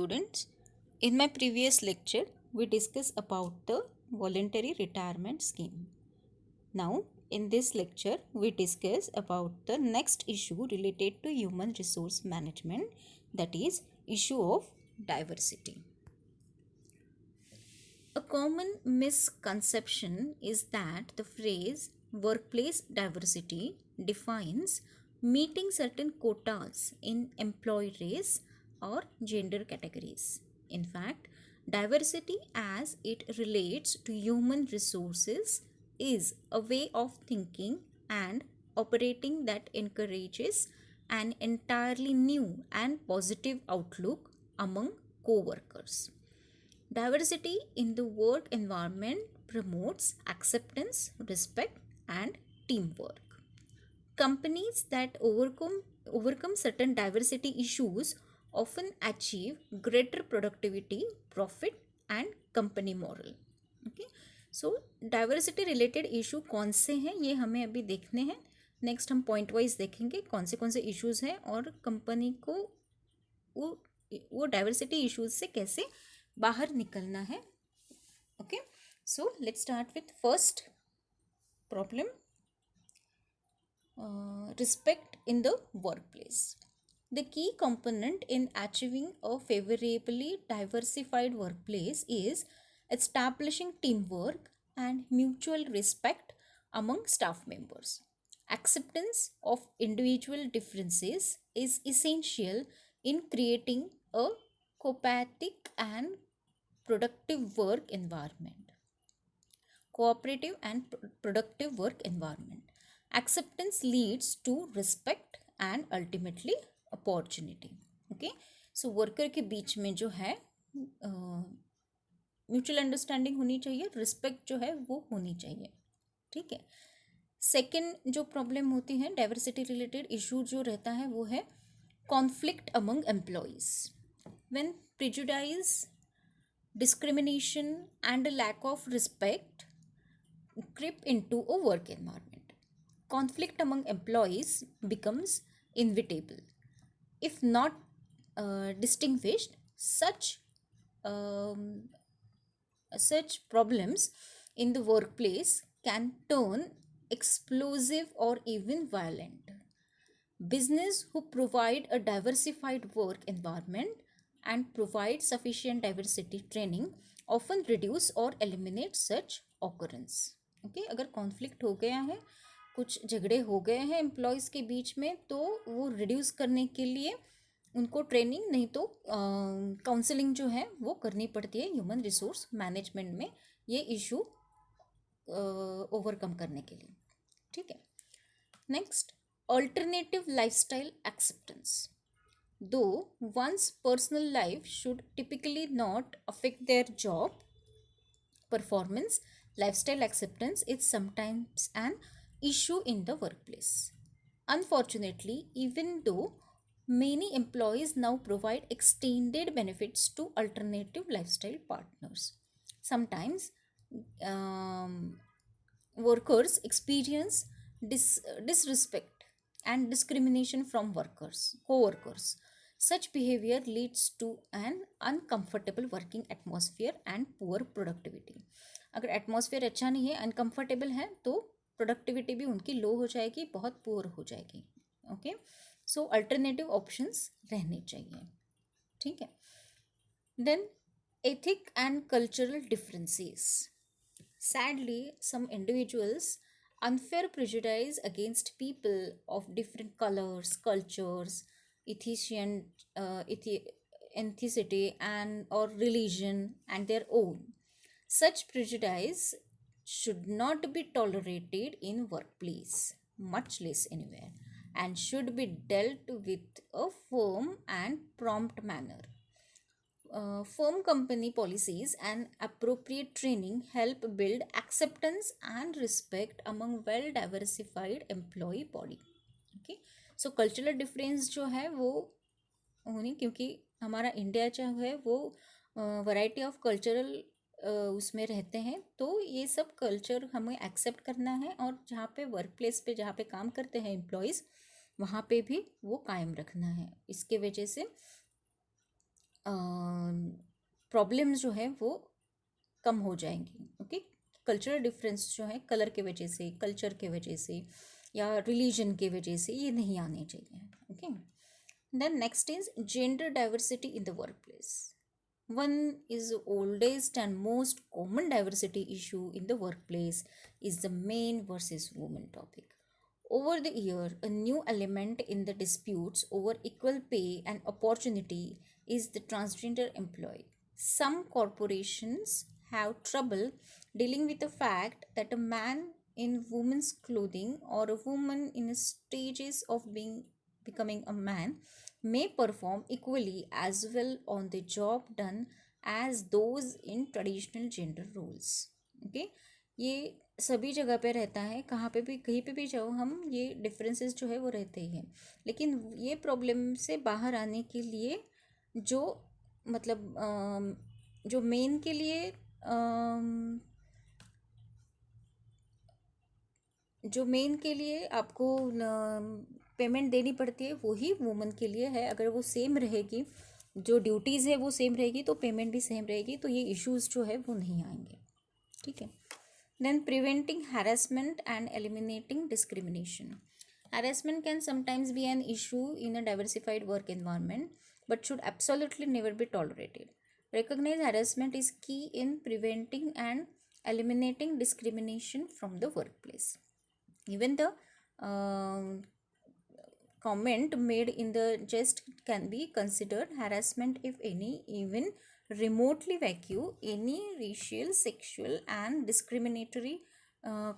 Students, in my previous lecture, we discussed about the voluntary retirement scheme. Now, in this lecture, we discuss about the next issue related to human resource management, that is issue of diversity. A common misconception is that the phrase workplace diversity defines meeting certain quotas in employee race or gender categories. In fact, diversity as it relates to human resources is a way of thinking and operating that encourages an entirely new and positive outlook among co workers. Diversity in the work environment promotes acceptance, respect, and teamwork. Companies that overcome certain diversity issues often achieve greater productivity, profit, and company moral. Okay, so diversity related issue कौन से हैं ये हमें अभी देखने हैं. Next हम point wise देखेंगे कौन से इश्यूज हैं और कंपनी को वो डाइवर्सिटी इश्यूज से कैसे बाहर निकलना है. Okay, so let's start with first problem, respect in the workplace. The key component in achieving a favorably diversified workplace is establishing teamwork and mutual respect among staff members. Acceptance of individual differences is essential in creating a cooperative and productive work environment. Cooperative and productive work environment. Acceptance leads to respect and ultimately opportunity. Okay, so worker के बीच में जो है mutual understanding होनी चाहिए, respect जो है वो होनी चाहिए. ठीक है. सेकेंड जो प्रॉब्लम होती है डाइवर्सिटी रिलेटेड इशू जो रहता है वो है conflict among employees. When prejudice, discrimination, and a lack of respect creep into a work environment. Conflict among employees becomes inevitable. If not distinguished, such problems in the workplace can turn explosive or even violent. Business who provide a diversified work environment and provide sufficient diversity training often reduce or eliminate such occurrence. Okay, अगर conflict हो गया है, कुछ झगड़े हो गए हैं employees के बीच में, तो वो रिड्यूस करने के लिए उनको ट्रेनिंग नहीं तो काउंसलिंग जो है वो करनी पड़ती है ह्यूमन रिसोर्स मैनेजमेंट में ये इशू ओवरकम करने के लिए. ठीक है. Next, alternative lifestyle acceptance. Though one's personal life should typically not affect their job performance, lifestyle acceptance is sometimes an issue in the workplace. Unfortunately, even though many employees now provide extended benefits to alternative lifestyle partners, sometimes workers experience disrespect and discrimination from co-workers. Such behavior leads to an uncomfortable working atmosphere and poor productivity. अगर atmosphere अच्छा नहीं है, uncomfortable है, तो productivity भी उनकी लो हो जाएगी, बहुत पुअर हो जाएगी. ओके, सो अल्टरनेटिव ऑप्शंस रहने चाहिए. ठीक है. Then ethic and cultural differences. Sadly, some individuals unfair prejudice against people of different colors, cultures, ethnicity, and or religion and their own. Such prejudice should not be tolerated in workplace, much less anywhere, and should be dealt with a firm and prompt manner. Firm company policies and appropriate training help build acceptance and respect among well diversified employee body. Okay, so cultural difference जो है वो होनी, क्योंकि हमारा India जो है वो variety of cultural उसमें रहते हैं, तो ये सब कल्चर हमें एक्सेप्ट करना है और जहाँ पे वर्क प्लेस पे जहाँ पे काम करते हैं एम्प्लॉयज़ वहाँ पे भी वो कायम रखना है. इसके वजह से प्रॉब्लम्स जो है वो कम हो जाएंगी. ओके, कल्चरल डिफरेंस जो है कलर के वजह से, कल्चर के वजह से या रिलीजन के वजह से ये नहीं आने चाहिए. Okay, then next is gender diversity in the work place. One is the oldest and most common diversity issue in the workplace is the man versus woman topic. Over the year, a new element in the disputes over equal pay and opportunity is the transgender employee. Some corporations have trouble dealing with the fact that a man in woman's clothing or a woman in the stages of being becoming a man may perform equally as well on the job done as those in traditional gender roles. Okay, ये सभी जगह पे रहता है, कहाँ पे भी कहीं पे भी जाओ हम, ये डिफरेंसेस जो है वो रहते ही हैं. लेकिन ये प्रॉब्लम से बाहर आने के लिए जो मतलब जो मेन के लिए जो मेन के लिए आपको पेमेंट देनी पड़ती है वही वुमन के लिए है. अगर वो सेम रहेगी, जो ड्यूटीज़ है वो सेम रहेगी, तो पेमेंट भी सेम रहेगी, तो ये इश्यूज़ जो है वो नहीं आएंगे. ठीक है. Then preventing harassment and eliminating discrimination. Harassment can sometimes be an issue in a diversified work environment, but should absolutely never be tolerated. Recognize harassment is key in preventing and eliminating discrimination from the workplace. Even the comment made in the jest can be considered harassment if any, even remotely vague any racial, sexual and discriminatory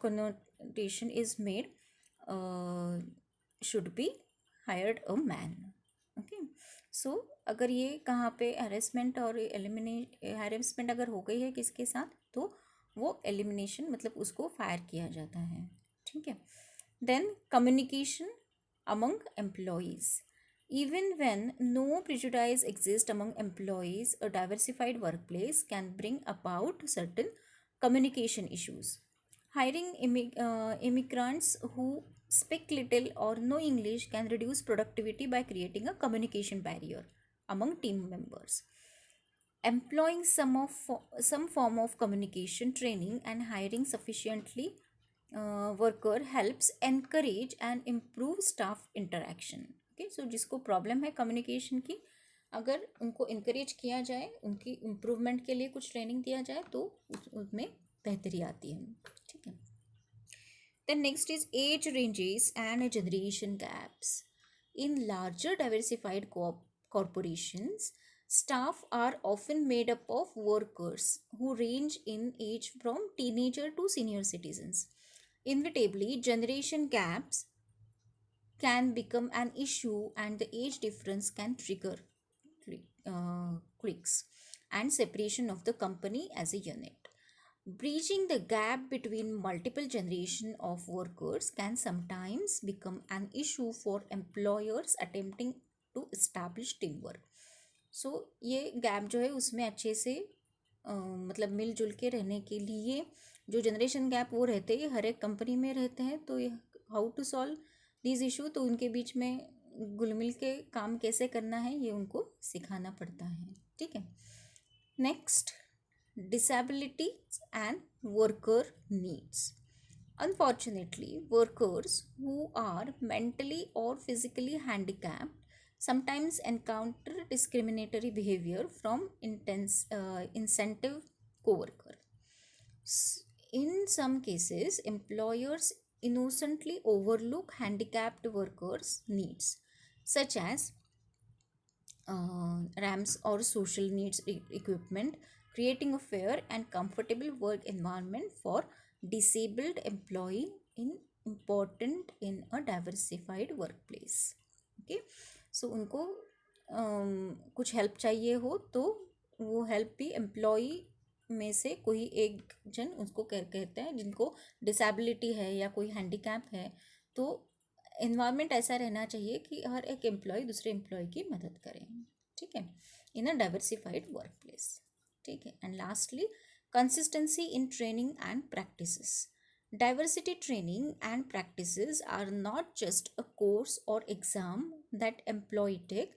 connotation is made, should be hired a man. Okay, so अगर ये कहाँ पे harassment और harassment अगर हो गई है किसके साथ, तो वो एलिमिनेशन मतलब उसको फायर किया जाता है. ठीक है. Then communication among employees. Even when no prejudice exists among employees, a diversified workplace can bring about certain communication issues. Hiring immigrants who speak little or no English can reduce productivity by creating a communication barrier among team members. Employing some form of communication training and hiring sufficiently worker helps encourage and improve staff interaction. Okay, so जिसको problem है communication की, अगर उनको encourage किया जाए, उनकी improvement के लिए कुछ ट्रेनिंग दिया जाए, तो उसमें बेहतरी आती है. ठीक है. Then next is age ranges and generation gaps. In larger diversified corporations, staff are often made up of workers who range in age from teenager to senior citizens. Inevitably, generation gaps can become an issue, and the age difference can trigger cliques and separation of the company as a unit. Breaching the gap between multiple generation of workers can sometimes become an issue for employers attempting to establish teamwork. सो ये gap जो है उसमें अच्छे से मतलब मिलजुल के रहने के लिए जो जनरेशन गैप वो रहते हैं, हर एक कंपनी में रहते हैं, तो ये how to solve these issue, तो उनके बीच में घुल मिल के काम कैसे करना है ये उनको सिखाना पड़ता है. ठीक है. Next, disability and worker needs. Unfortunately, workers who are mentally or physically handicapped sometimes encounter discriminatory behavior from incentive coworker. In some cases, employers innocently overlook handicapped workers' needs, such as ramps or social needs equipment, creating a fair and comfortable work environment for disabled employee in important in a diversified workplace. Okay, सो उनको कुछ help चाहिए हो तो वो help भी employee में से कोई एक जन उसको कहते हैं, जिनको डिसेबिलिटी है या कोई हैंडीकैप है, तो एनवायरनमेंट ऐसा रहना चाहिए कि हर एक एम्प्लॉय दूसरे एम्प्लॉय की मदद करें. ठीक है, इन अ डाइवर्सिफाइड वर्क प्लेस. ठीक है. And lastly, consistency in training and practices. Diversity training and practices are not just a course or exam that employee take.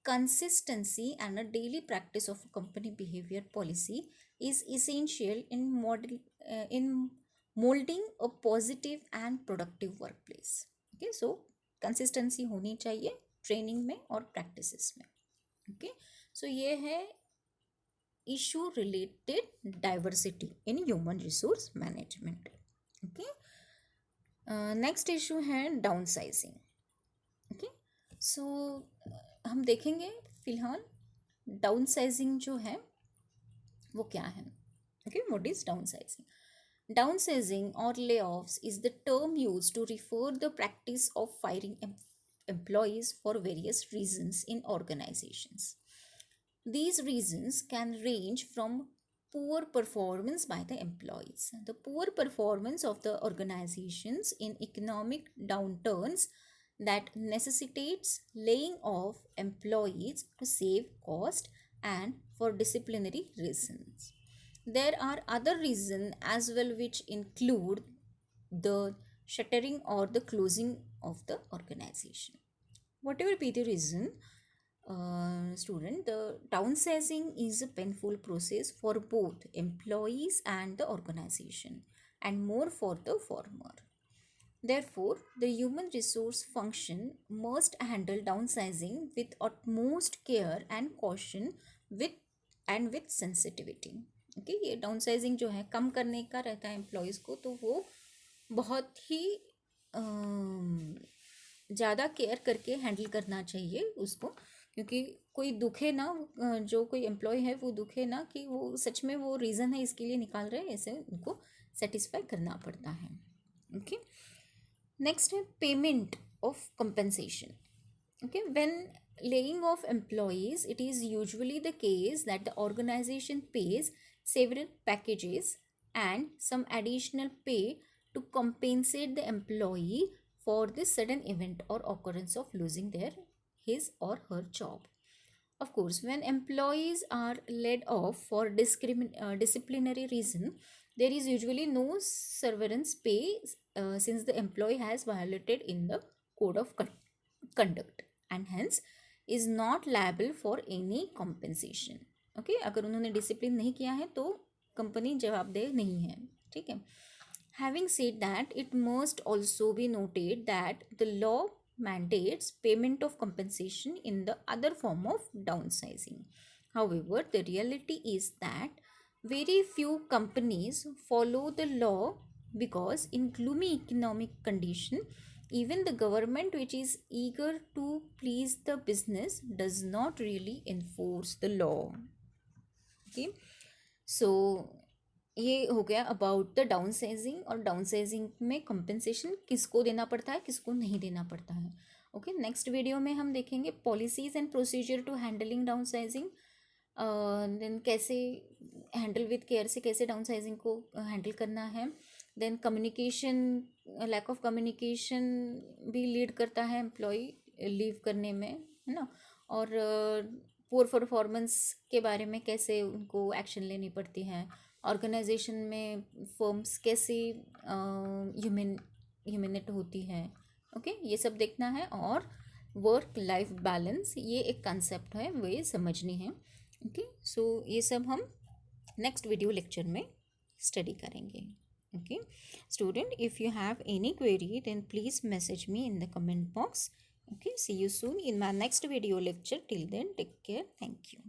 consistency and a daily practice of company behavior policy is essential in molding a positive and productive workplace. Okay, so consistency होनी चाहिए training में और practices में. Okay, so ये है issue related diversity in human resource management. Okay, next issue है downsizing. Okay, so हम देखेंगे फिलहाल डाउनसाइजिंग जो है वो क्या है. Okay, what is downsizing? Downsizing or layoffs is the term used to refer the practice of firing employees for various reasons in organizations. These reasons can range from poor performance by the employees, the poor performance of the organizations in economic downturns that necessitates laying off employees to save cost and for disciplinary reasons. There are other reasons as well, which include the shuttering or the closing of the organization. Whatever be the reason, student, the downsizing is a painful process for both employees and the organization, and more for the former. Therefore, the human resource function must handle downsizing with utmost care and caution with sensitivity. Okay, ये downsizing जो है कम करने का रहता है employees को, तो वो बहुत ही ज़्यादा केयर करके हैंडल करना चाहिए उसको, क्योंकि कोई दुखे ना, जो कोई एम्प्लॉय है वो दुखे ना कि वो सच में वो रीज़न है इसके लिए निकाल रहे हैं, ऐसे उनको सेटिस्फाई करना पड़ता है. ओके, नेक्स्ट है payment of compensation. Okay, when laying off employees, it is usually the case that the organization pays several packages and some additional pay to compensate the employee for the sudden event or occurrence of losing his or her job. Of course, when employees are laid off for disciplinary reason, there is usually no severance pay since the employee has violated in the code of conduct and hence is not liable for any compensation. Okay, अगर उन्होंने discipline नहीं किया है तो company जवाबदेह नहीं है. ठीक है. Having said that, it must also be noted that the law mandates payment of compensation in the other form of downsizing. However, the reality is that very few companies follow the law because in gloomy economic condition, even the government, which is eager to please the business, does not really enforce the law. Okay, so ये हो गया about the downsizing, और downsizing में compensation किसको देना पड़ता है, किसको नहीं देना पड़ता है. ओके, नेक्स्ट वीडियो में हम देखेंगे policies and procedure to handling downsizing. Then कैसे हैंडल विद केयर से कैसे डाउनसाइजिंग को हैंडल करना है. Then communication, lack of communication भी लीड करता है एम्प्लॉय लीव करने में, है ना. और पुअर परफॉर्मेंस के बारे में कैसे उनको एक्शन लेनी पड़ती है. ऑर्गेनाइजेशन में फर्म्स कैसे ह्यूमिनेट होती है. ओके, ये सब देखना है. और वर्क लाइफ बैलेंस, ये एक कंसेप्ट है, वो ये समझनी है. ओके, सो ये सब हम नेक्स्ट वीडियो लेक्चर में स्टडी करेंगे. Okay, student, if you have any query, then please message me in the comment box. Okay, see you soon in my next video lecture. Till then, take care. Thank you.